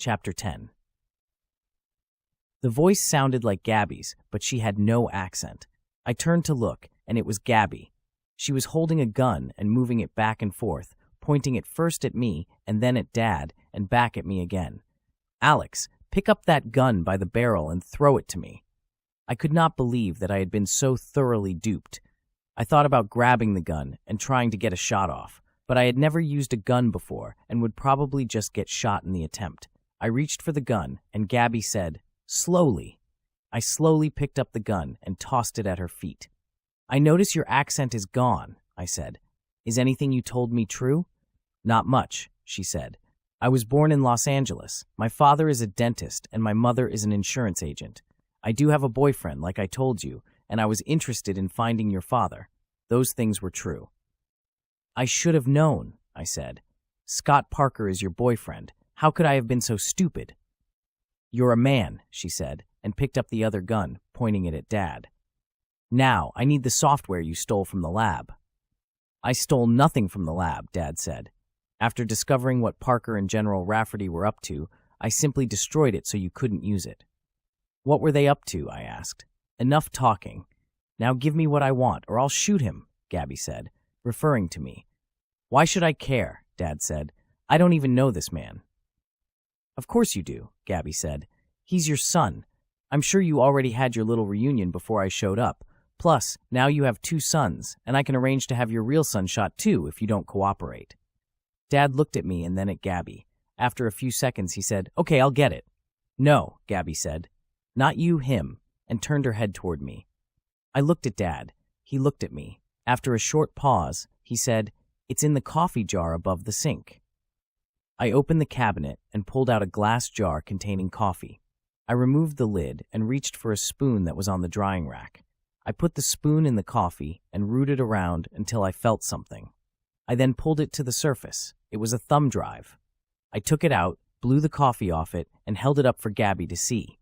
Chapter 10. The voice sounded like Gabby's, but she had no accent. I turned to look, and it was Gabby. She was holding a gun and moving it back and forth, pointing it first at me and then at Dad and back at me again. "Alex, pick up that gun by the barrel and throw it to me." I could not believe that I had been so thoroughly duped. I thought about grabbing the gun and trying to get a shot off, but I had never used a gun before and would probably just get shot in the attempt. I reached for the gun, and Gabby said, "Slowly." I slowly picked up the gun and tossed it at her feet. "I notice your accent is gone," I said. "Is anything you told me true?" "Not much," she said. "I was born in Los Angeles. My father is a dentist, and my mother is an insurance agent. I do have a boyfriend, like I told you, and I was interested in finding your father. Those things were true." "I should have known," I said. "Scott Parker is your boyfriend. How could I have been so stupid?" "You're a man," she said, and picked up the other gun, pointing it at Dad. "Now, I need the software you stole from the lab." "I stole nothing from the lab," Dad said. "After discovering what Parker and General Rafferty were up to, I simply destroyed it so you couldn't use it." "What were they up to?" I asked. "Enough talking. Now give me what I want, or I'll shoot him," Gabby said, referring to me. "Why should I care?" Dad said. "I don't even know this man." "Of course you do," Gabby said. "He's your son. I'm sure you already had your little reunion before I showed up. Plus, now you have 2 sons, and I can arrange to have your real son shot too if you don't cooperate." Dad looked at me and then at Gabby. After a few seconds, he said, "Okay, I'll get it." "No," Gabby said. "Not you, him," and turned her head toward me. I looked at Dad. He looked at me. After a short pause, he said, "It's in the coffee jar above the sink." I opened the cabinet and pulled out a glass jar containing coffee. I removed the lid and reached for a spoon that was on the drying rack. I put the spoon in the coffee and rooted around until I felt something. I then pulled it to the surface. It was a thumb drive. I took it out, blew the coffee off it, and held it up for Gabby to see.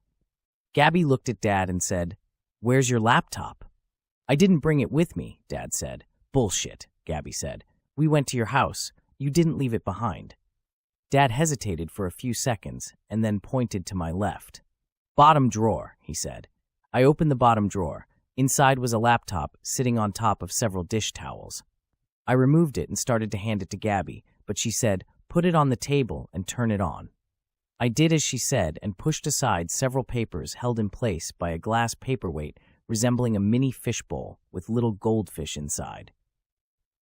Gabby looked at Dad and said, "Where's your laptop?" "I didn't bring it with me," Dad said. "Bullshit," Gabby said. "We went to your house. You didn't leave it behind." Dad hesitated for a few seconds and then pointed to my left. "Bottom drawer," he said. I opened the bottom drawer. Inside was a laptop sitting on top of several dish towels. I removed it and started to hand it to Gabby, but she said, "Put it on the table and turn it on." I did as she said and pushed aside several papers held in place by a glass paperweight resembling a mini fishbowl with little goldfish inside.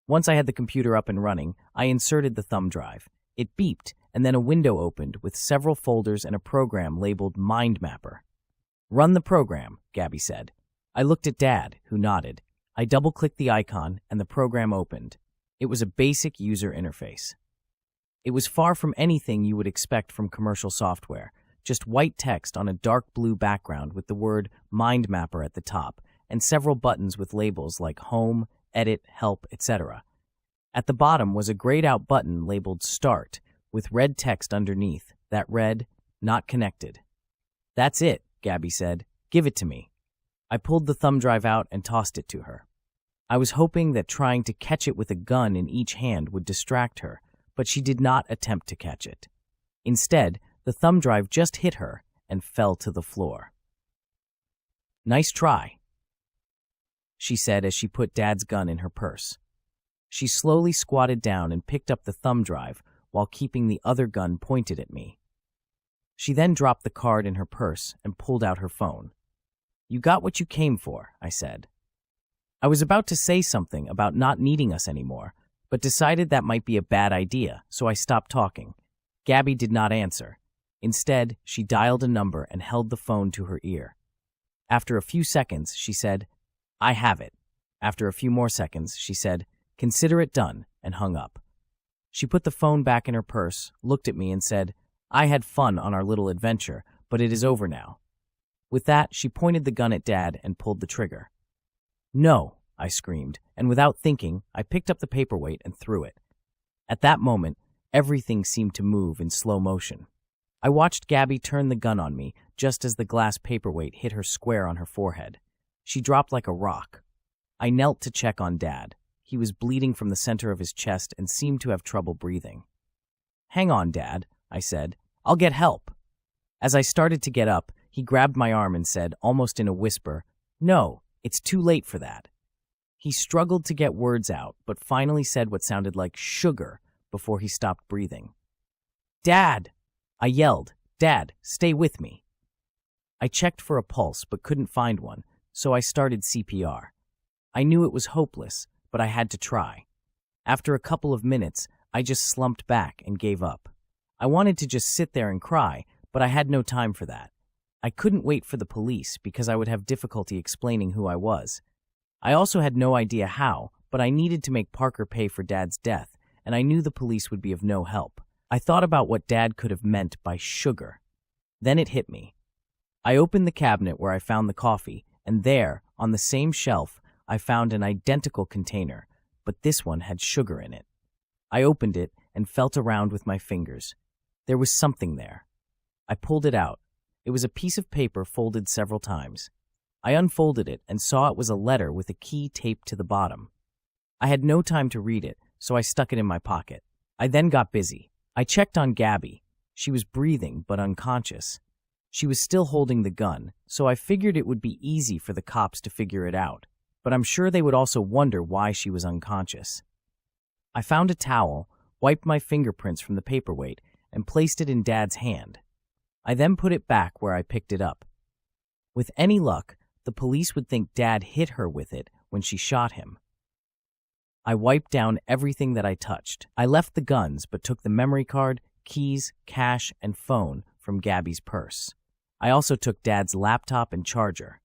Once I had the computer up and running, I inserted the thumb drive. It beeped, and then a window opened with several folders and a program labeled Mind Mapper. "Run the program," Gabby said. I looked at Dad, who nodded. I double-clicked the icon, and the program opened. It was a basic user interface. It was far from anything you would expect from commercial software, just white text on a dark blue background with the word Mind Mapper at the top, and several buttons with labels like Home, Edit, Help, etc. At the bottom was a grayed-out button labeled Start, with red text underneath that read, "Not connected." "That's it," Gabby said. "Give it to me." I pulled the thumb drive out and tossed it to her. I was hoping that trying to catch it with a gun in each hand would distract her, but she did not attempt to catch it. Instead, the thumb drive just hit her and fell to the floor. "Nice try," she said as she put Dad's gun in her purse. She slowly squatted down and picked up the thumb drive while keeping the other gun pointed at me. She then dropped the card in her purse and pulled out her phone. "You got what you came for," I said. I was about to say something about not needing us anymore, but decided that might be a bad idea, so I stopped talking. Gabby did not answer. Instead, she dialed a number and held the phone to her ear. After a few seconds, she said, "I have it." After a few more seconds, she said, "Consider it done," and hung up. She put the phone back in her purse, looked at me, and said, "I had fun on our little adventure, but it is over now." With that, she pointed the gun at Dad and pulled the trigger. "No," I screamed, and without thinking, I picked up the paperweight and threw it. At that moment, everything seemed to move in slow motion. I watched Gabby turn the gun on me just as the glass paperweight hit her square on her forehead. She dropped like a rock. I knelt to check on Dad. He was bleeding from the center of his chest and seemed to have trouble breathing. "Hang on, Dad," I said. "I'll get help." As I started to get up, he grabbed my arm and said, almost in a whisper, "No, it's too late for that." He struggled to get words out, but finally said what sounded like sugar before he stopped breathing. "Dad!" I yelled. "Dad, stay with me." I checked for a pulse but couldn't find one, so I started CPR. I knew it was hopeless, but I had to try. After a couple of minutes, I just slumped back and gave up. I wanted to just sit there and cry, but I had no time for that. I couldn't wait for the police because I would have difficulty explaining who I was. I also had no idea how, but I needed to make Parker pay for Dad's death, and I knew the police would be of no help. I thought about what Dad could have meant by sugar. Then it hit me. I opened the cabinet where I found the coffee, and there, on the same shelf, I found an identical container, but this one had sugar in it. I opened it and felt around with my fingers. There was something there. I pulled it out. It was a piece of paper folded several times. I unfolded it and saw it was a letter with a key taped to the bottom. I had no time to read it, so I stuck it in my pocket. I then got busy. I checked on Gabby. She was breathing but unconscious. She was still holding the gun, so I figured it would be easy for the cops to figure it out, but I'm sure they would also wonder why she was unconscious. I found a towel, wiped my fingerprints from the paperweight, and placed it in Dad's hand. I then put it back where I picked it up. With any luck, the police would think Dad hit her with it when she shot him. I wiped down everything that I touched. I left the guns but took the memory card, keys, cash, and phone from Gabby's purse. I also took Dad's laptop and charger.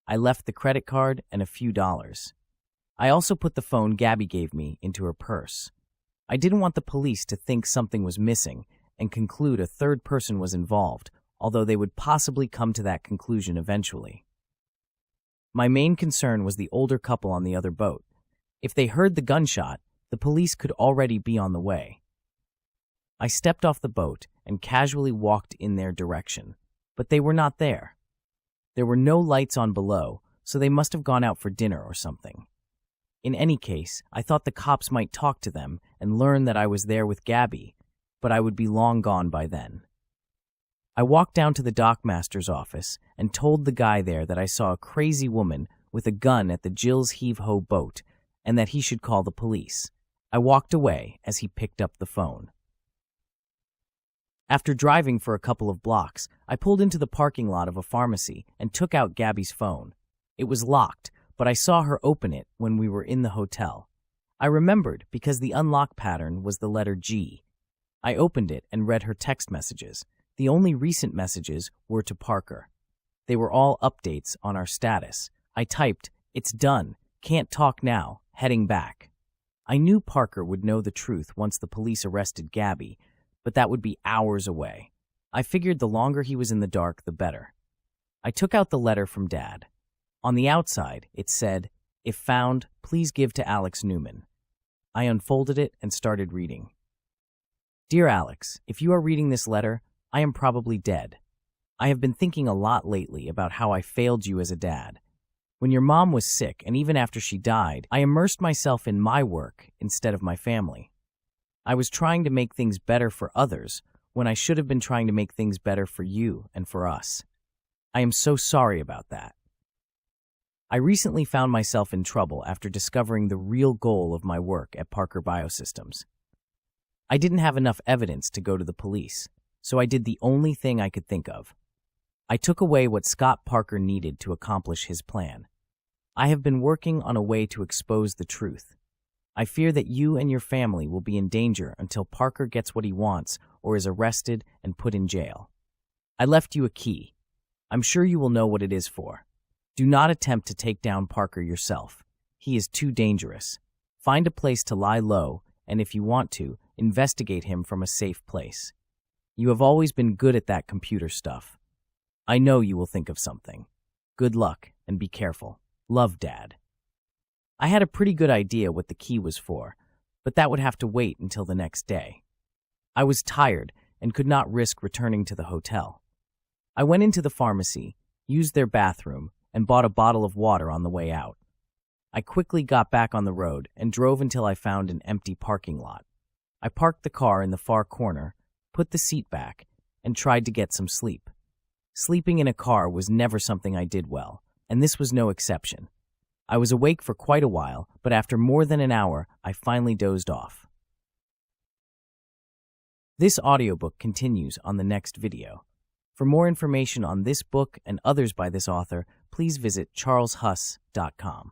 I left the credit card and a few dollars. I also put the phone Gabby gave me into her purse. I didn't want the police to think something was missing and conclude a third person was involved, although they would possibly come to that conclusion eventually. My main concern was the older couple on the other boat. If they heard the gunshot, the police could already be on the way. I stepped off the boat and casually walked in their direction, but they were not there. There were no lights on below, so they must have gone out for dinner or something. In any case, I thought the cops might talk to them and learn that I was there with Gabby, but I would be long gone by then. I walked down to the dockmaster's office and told the guy there that I saw a crazy woman with a gun at the Jill's Heave-Ho boat and that he should call the police. I walked away as he picked up the phone. After driving for a couple of blocks, I pulled into the parking lot of a pharmacy and took out Gabby's phone. It was locked, but I saw her open it when we were in the hotel. I remembered because the unlock pattern was the letter G. I opened it and read her text messages. The only recent messages were to Parker. They were all updates on our status. I typed, "It's done. Can't talk now. Heading back." I knew Parker would know the truth once the police arrested Gabby, but that would be hours away. I figured the longer he was in the dark, the better. I took out the letter from Dad. On the outside, it said, "If found, please give to Alex Newman." I unfolded it and started reading. "Dear Alex, if you are reading this letter, I am probably dead. I have been thinking a lot lately about how I failed you as a dad. When your mom was sick and even after she died, I immersed myself in my work instead of my family. I was trying to make things better for others when I should have been trying to make things better for you and for us. I am so sorry about that. I recently found myself in trouble after discovering the real goal of my work at Parker Biosystems. I didn't have enough evidence to go to the police, so I did the only thing I could think of. I took away what Scott Parker needed to accomplish his plan. I have been working on a way to expose the truth. I fear that you and your family will be in danger until Parker gets what he wants or is arrested and put in jail. I left you a key. I'm sure you will know what it is for. Do not attempt to take down Parker yourself. He is too dangerous. Find a place to lie low, and if you want to, investigate him from a safe place. You have always been good at that computer stuff. I know you will think of something. Good luck, and be careful. Love, Dad." I had a pretty good idea what the key was for, but that would have to wait until the next day. I was tired and could not risk returning to the hotel. I went into the pharmacy, used their bathroom, and bought a bottle of water on the way out. I quickly got back on the road and drove until I found an empty parking lot. I parked the car in the far corner, put the seat back, and tried to get some sleep. Sleeping in a car was never something I did well, and this was no exception. I was awake for quite a while, but after more than an hour, I finally dozed off. This audiobook continues on the next video. For more information on this book and others by this author, please visit charleshuss.com.